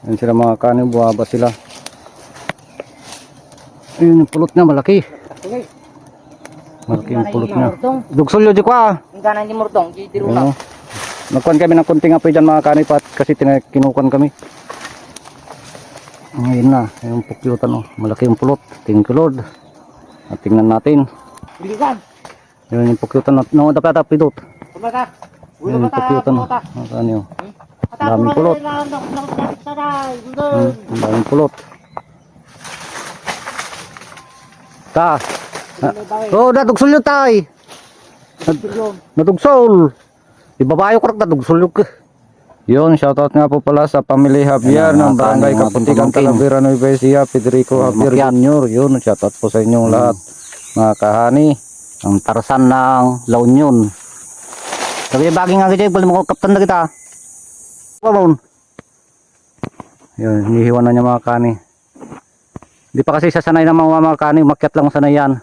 Ayun sila mga kanin, buhaba sila. Ayun yung pulot niya, malaki. Malaki yung pulot niya. Dugsol yun di ko ah. Ang ganan ni Mordong, di diruna. Nagkuhan kami ng kunting apoy dyan mga kanin pat kasi kinukuhan kami. Ngayon na, yung pukyutan oh. Malaki yung pulot. Thank you Lord. At tingnan natin. Bilisan. Yun yung pukyutan natin. No, dapat pidot. Kumaka. Yun yung pukyutan oh. Ano yun? Daming pulot. Daming pulot. Ta. Oh, nadugsol yun tay. Nadugsol. Ibabayo ko rin nadugsol yun. Yun, shoutout nga po pala sa Family Javier ng Barangay Kaputikan, Talavera, Nueva Ecija, Federico Javier Jr. Yun, shoutout po sa inyong lahat mga kahani. Ang Tarzan ng La Union. Sabi baging nga kita, bali mo kaptan na kita. Pamon. Yun, hinihiwan na niya mga kahani. Hindi pa kasi sasanay ng mga kahani, umakyat lang sanay yan.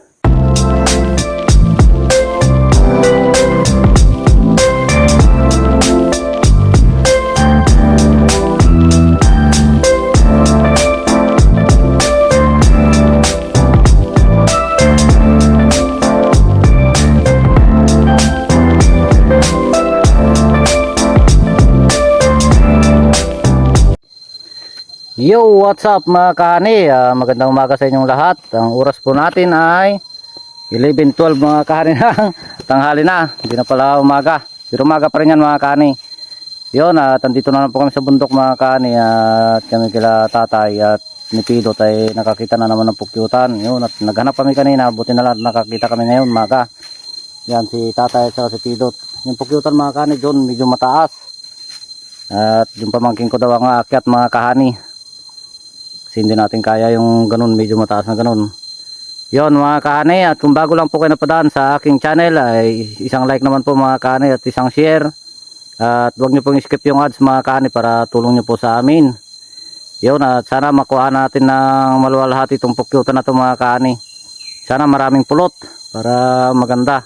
Yo, what's up mga kahani? Magandang umaga sa inyong lahat. Ang oras po natin ay 11:12 mga kahani na. Tanghali na, hindi na pala umaga. Pero umaga pa rin yan mga kahani. Yun, andito na po kami sa bundok mga kahani. At kami kila tatay at ni Pilot ay nakakita na naman ng pukyutan. Yun, at naghanap kami kanina. Buti na lang nakakita kami ngayon umaga. Yan si tatay at si Pilot. Yung pukyutan mga kahani doon medyo mataas. At yung pamangkin ko daw ang aakyat mga kahani. Kasi hindi natin kaya yung ganun, medyo mataas na ganun. Yon mga kahani, at kung bago lang po kayo napadaan sa aking channel ay isang like naman po mga kahani at isang share. At huwag nyo pong skip yung ads mga kahani para tulong nyo po sa amin. Yon, at sana makuha natin ng maluwalhati itong pukyutan na ito mga kahani. Sana maraming pulot para maganda.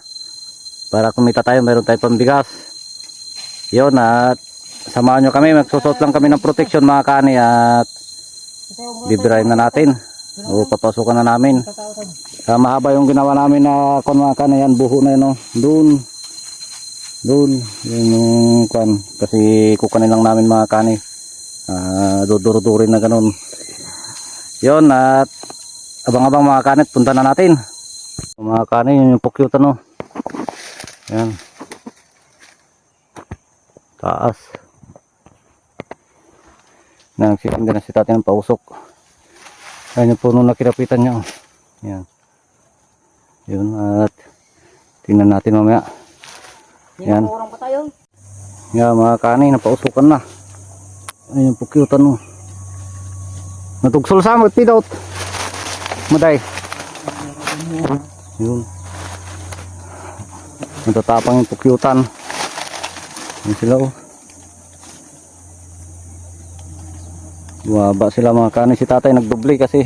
Para kumita tayo, meron tayo pambigas. Yon, at samahan nyo kami, magsusot lang kami ng protection mga kahani at bibirahin na natin o papasukan na namin. Mahaba yung ginawa namin na kunwaka na yan, buho na yun, no? Doon yun yung kwan, kasi kukanin lang namin mga kani, dudurudurin na ganun. Yun, at abang-abang mga kanit, punta na natin mga kani. Yun yung pukyutan, no? Yan taas. Nagsitinda na si tatay ng pausok. Ayun yung puno na kinapitan niya. Yan. Yun, at tingnan natin mamaya. Yan. Yan mga kanay, napausukan na. Ayun yung pukyutan mo. Natugsol sa mo, pidot. Maday. Yun. Natatapang yung pukyutan. Yan sila oh. Buwaba sila mga kanay. Si tatay nagdoble kasi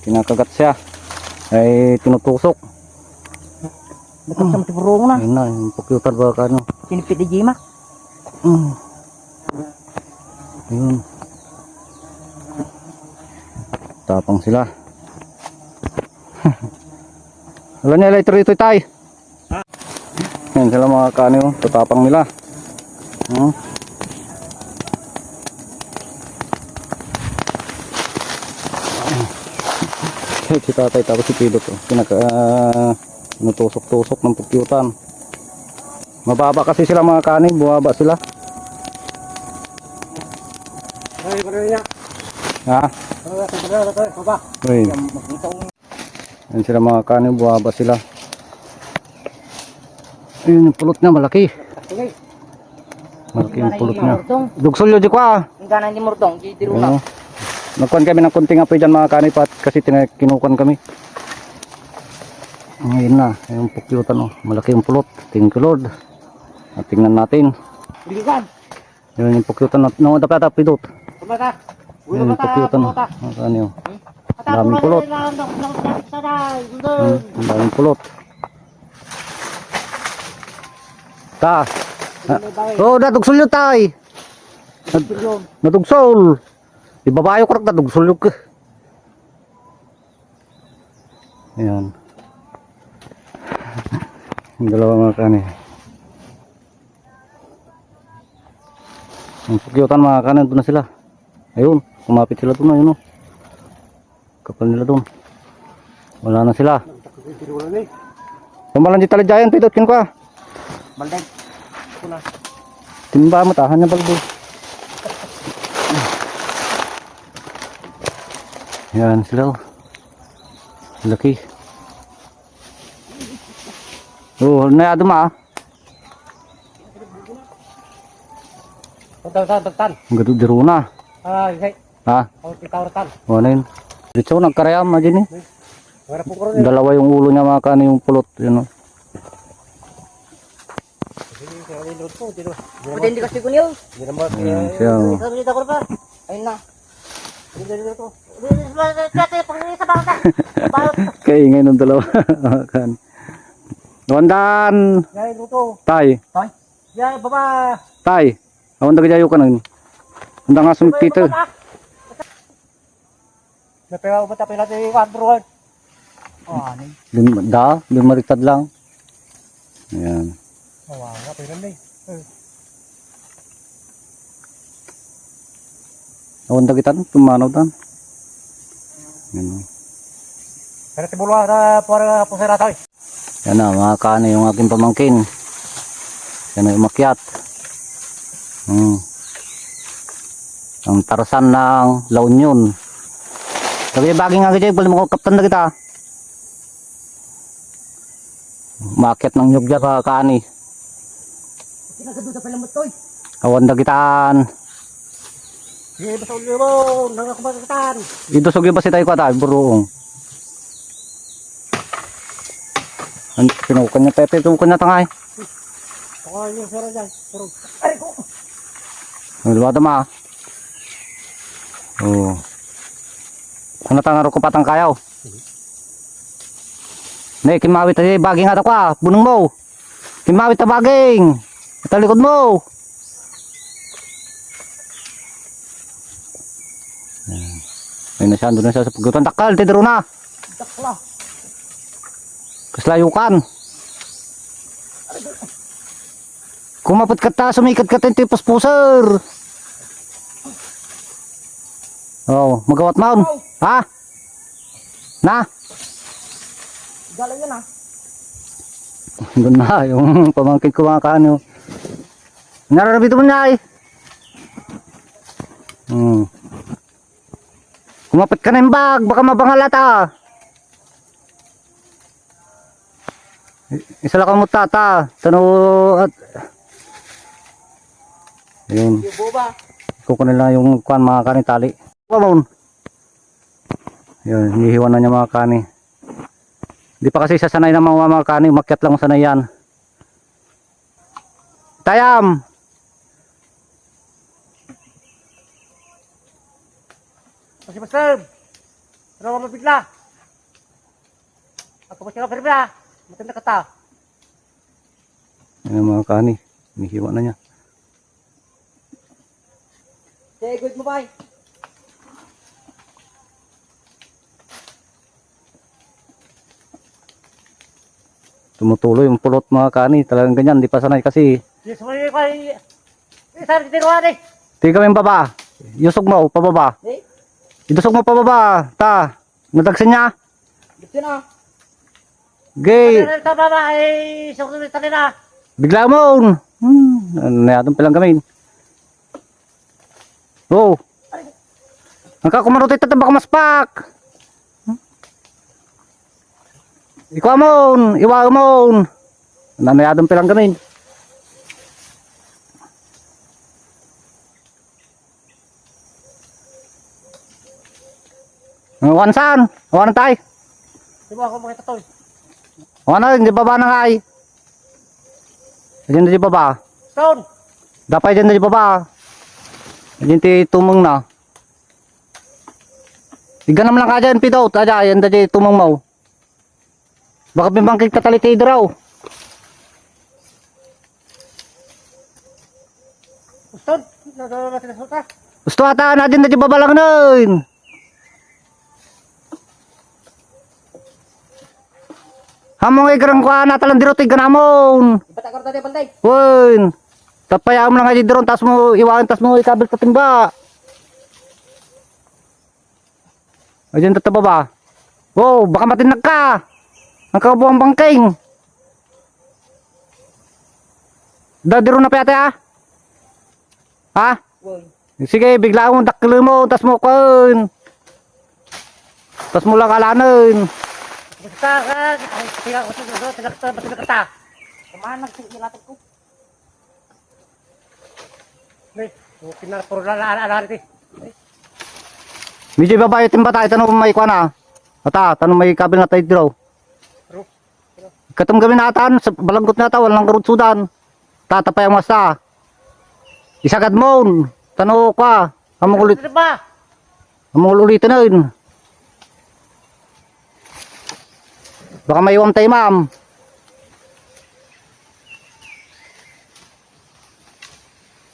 kinakagat siya ay tinutusok. Bakit sa matipurong na? Ayun na, yung pukyutan ba kano? Sinipid di Jima? Ayun. Tapang sila. Wala niya ito rito tay. Yan sila mga kanay, tatapang nila. Si tatay tapos si Pilot nutusok-tusok ng pukyutan. Mababa kasi sila mga kanin, buwaba sila. Ay, parang Ha? Ayun. Ayun sila mga kanin, buwaba sila. Ayun yung pulot niya, malaki. Malaki yung pulot niya. Dugsol yun di ko ah. Ang ganan ni Mordong, di diruna. Nagkuhan kami ng kunting apoy dyan mga kanay pat kasi kinukuhan kami. Ngayon na, yung pukyutan oh. Malaki yung pulot. Thank you Lord. At tingnan natin. Bilisan. Yun yung pukyutan natin. No, dapat pidot. Kumaka. Yun yung pukyutan oh. Ano yun? Daming pulot. Daming pulot. Ta. Oh, natugsol yun tay. Nadugsol. Ibabayo ko rin nadugsol yung ayan. Yung dalawa mga kani. Ang pukyutan mga kanan, doon na sila. Ayun, kumapit sila doon. Ayun o. Kapal nila doon. Wala na sila. Pamalan di taladyayan, pidot kin ko ah. Baldag. Kuna. Timba mo tahan niya balbo. Yan sila oh. Laki. Oh, na aduma ah. Tagtan. Ang gadud diro na. Isay. Ha? Titawratan. Wala yun. Dito nagkarayam na din eh. Wala po ko rin. Dalawa yung ulo niya mga kani yung pulot. Yun oh. Buti hindi kasi kunyo. Hindi naman. Ayan siya oh. Sabi nito ko pa. Ayun na. Dito ko. Kaingay ng dalawa. Mga kani. Wandan. Yay, luto. Tay. Tay. Yay, baba. Tay. Awan daga jayo ka nun. Handa nga sumit dito. Napewa ba tapos natin yung wadro? Ano? Lumariktad lang. Ayan. Wala, pero na Awan dagitan, tumanaw dan. Ayan. Pero tibulwa na para pusera tayo. Yan na, mga kaano yung aking pamangkin. Yan na umakyat. Ang tarasan ng La Union. Sabi niya, bagay nga ganyan, pwede mo kaptan na kita. Umakyat ng nyugya ka kaani. Kinagaduda pala mo toy. Awan dagitan. Sige, basta ulo mo, nangakabagatan. Ito sugyo ba si tayo ka tayo, buruong. Pinukan niya pepe, pinukan niya tangay. Ako yung sura dyan. Aray ko! Luwada ma. Oh. Ano tangaro ko patang kayaw? Ne, kimawit tayo baging ato ka, bunong mo. Kimawit ta baging. Ito likod mo. Ayun na siya, doon na siya sa paggutan. Dakal, tidro na. Dakla. Kaslayukan. Kumapit ka ta, sumikat ka tayo tipos puser. Oh, magawat maun. Ha? Na? Galing yun ah. Doon na, yung pamangkin ko mga kaano. Nararabito mo niya eh. Kumapit ka na yung bag, baka mabangalata. Isa lang kang mutata. Tano at... Ayun. Yung boba. Kukunin lang yung kuan mga kani tali. Pamon. Ayun, hihiwan na niya mga kani. Hindi pa kasi sasanay ng mga kani, umakyat lang sanay yan. Tayam! Kasi master. Pero mabigla. Ako pa siya kapirba. Matanda ka ta. Ayun mga kani, hinihiwa na niya. Say good mo bye. Tumutuloy yung pulot mga kani, talagang ganyan, di pa sanay kasi. Yes, may kay. Isa rin tiruan eh. Tingnan kami baba. Yusog mo, pababa. Eh, Idusog mo pababa. Ta, nadagsin niya. gusto na. Gay, Ano ta baba ay susunod ta na. bigla mo. Nayadong pilang gamin. Oh. Ang kakumarutit na baka maspak. Ikaw mo, iwa mo. Nanayadong pilang gamin. Wansan, wan tay. Di ba ako makita to? Wan di baba na kay. Diyan di baba. Stone. Dapat diyan di baba. Diyan ti tumong na. Igan naman lang ka dyan, pidot. Aja, yan di tumong mo. Baka bimangkig katalitid raw. Stone. Gusto ata na din na di babalang nun. Hamong ikrang kwa na talang dirotig ganamon. Bata ko tadi bantay. Won. Tapayam lang aja drone tas mo iwan tas mo ikabel tatimba. Ayan tataba ba? Wow, baka matinag ka. Ang kabuang bangking. Dadiro na pete ha? Ha? Woy. Sige, bigla mo dakil mo tas mo kun. Tas mo lang alanon. Basta ka, tiga ko kata. Kumahan nagsilatag ko. Nay, kinar puro ala ti. Medyo babae timba tayo tanong kung may kuha na. Ata, tanong may kabil na tayo draw. Katong gawin natin, sa balanggot na tayo, walang karut sudan. Tatapay ang masa. Isagad mo, tanong ka. Among ulit, Ba? among ulit na yun. Baka may iwam tayo ma'am.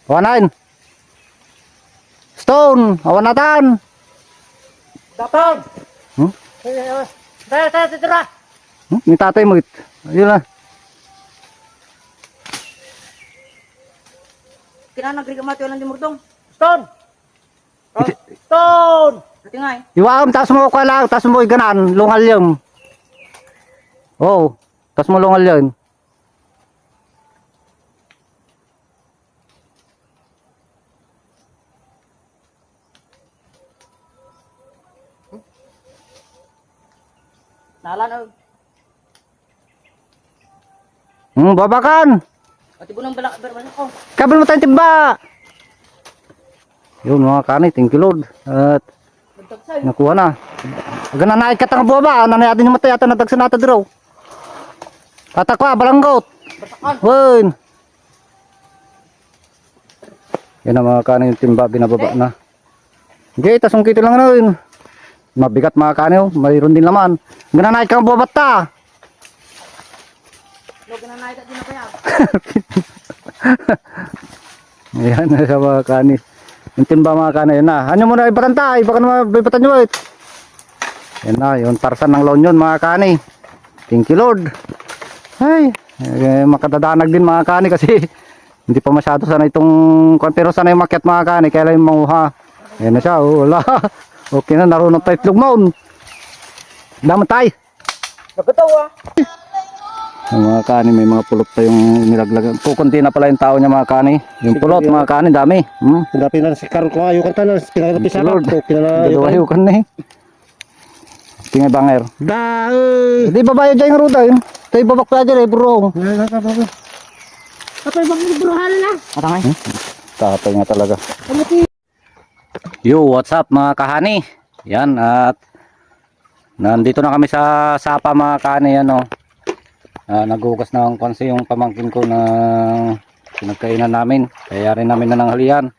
Awanain. Stone, awanatan. Datang. Hmm? Dara, dara. Ni tatay mo. Ayun na. Kinanagri ka mati walang dimurdong. Stone. Stone. Tingay. Iwaam, taas mo ka lang, taas mo iganan, lungal yun. Oh, taas mo lungal yun. Nalan Babakan. Ati bunang balak berbanyak ko. Kabil mo tayong timba. Yun mga kanay, thank you Lord. At Bentuk say. nakuha na. Agana naik katang buwa ba? Nanay atin yung matay ata natagsan natin draw. Tatakwa, balanggot. Bertakan. Wun. Yan ang mga kanay yung timba, binababa na. Okay, tasong kito lang na yun. Mabigat mga kanay, mayroon din laman. Agana naik kang buwa bata. Lo kinanay ta din pa ya. Ayan na sa mga kanay. Yung timba mga kanay, yun na. Ano mo na ibatantay, baka naman ibatan nyo it. Yan na, yung tarsan ng lonyon mga kanay. Thank you Lord. Ay, makadadanag din mga kanay kasi hindi pa masyado sana itong, pero sana yung makyat mga kanay, kaya lang yung manguha. Ayan na siya, oh, wala. Okay na, narunong tayo itlog maun. Daman tayo. Nagkatawa. Yung mga kanay, may mga pulot pa yung nilaglag. Kukunti na pala yung tao niya mga kanay. Yung pulot mga kanay, dami. Pinapi na si Karol ko ayo kan tanan pinapi sa Lord. to kinala Dalawayo ka na eh. Tingay banger. da Hindi babayo dyan yung ruda yun. Tayo babak pa dyan eh bro. Kapay bang librohan na. Atangay. Tatay nga talaga. Yo, what's up mga kahani? Yan at nandito na kami sa sapa mga kahani ano. Nagugas na ang konse yung pamangkin ko na pinagkainan namin. Kaya rin namin na nanghalian.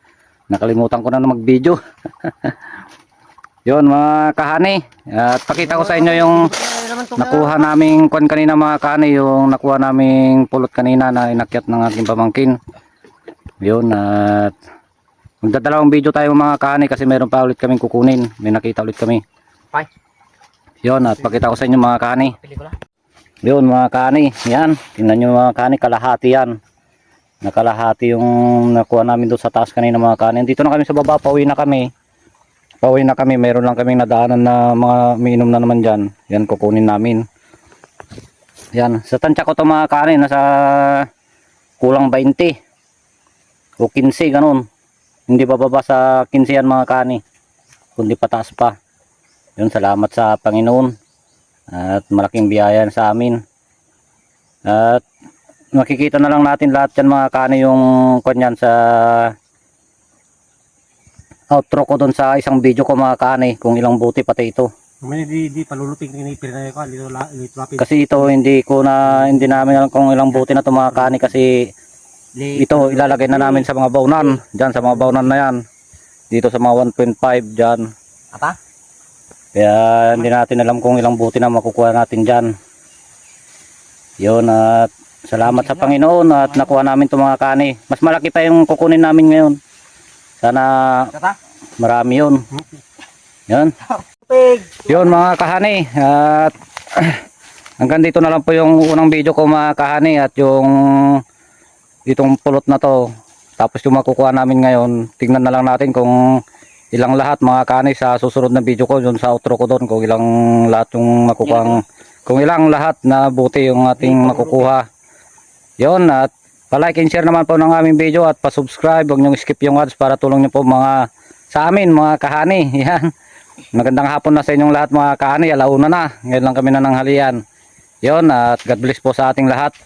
Nakalimutan ko na mag-video. Yun mga kahani. At pakita ko sa inyo yung nakuha naming kwan kanina mga kahani. Yung nakuha naming pulot kanina na inakyat ng aking pamangkin. Yun at magdadalawang video tayo mga kahani kasi meron pa ulit kaming kukunin. May nakita ulit kami. Bye. Yun at pakita ko sa inyo mga kahani. Pelikula. Yun mga kani, yan, tingnan nyo mga kani, kalahati yan. Nakalahati yung nakuha namin doon sa taas kanina mga kani. Dito na kami sa baba, pauwi na kami. Pauwi na kami, meron lang kaming nadaanan na mga miinom na naman dyan. Yan, kukunin namin. Yan, sa tansya ko to mga kani, nasa kulang 20 o 15, ganun. Hindi bababa sa 15 yan mga kani, kundi pataas pa. Yun, salamat sa Panginoon. At malaking biyaya sa amin. At makikita na lang natin lahat yan mga kani yung kanyan sa outro ko doon sa isang video ko mga kani kung ilang buti pati ito. May di paluluting ni pinay ko dito lapit. Kasi ito hindi namin alam kung ilang buti na to mga kani kasi ito ilalagay na namin sa mga baunan. Diyan sa mga baunan na yan. Dito sa mga 1.5 diyan. Apa? Kaya hindi natin alam kung ilang buti na makukuha natin dyan. Yun at salamat sa Panginoon at nakuha namin itong mga kani. Mas malaki pa yung kukunin namin ngayon. Sana Kata? marami yun. Yun. Pig. Yun mga kahani. At hanggang dito na lang po yung unang video ko mga kahani. At yung itong pulot na to. Tapos yung makukuha namin ngayon. Tingnan na lang natin kung ilang lahat mga kahani sa susunod na video ko. Yun sa outro ko doon. Kung ilang lahat yung makukuha. Kung ilang lahat na buti yung ating makukuha. Yun. At pa-like and share naman po ng aming video. At pa-subscribe. Huwag nyo skip yung ads para tulong nyo po mga sa amin mga kahani. Yan. Magandang hapon na sa inyong lahat mga kahani. Alauna na. Ngayon lang kami na nanghalian. Yon, at God bless po sa ating lahat.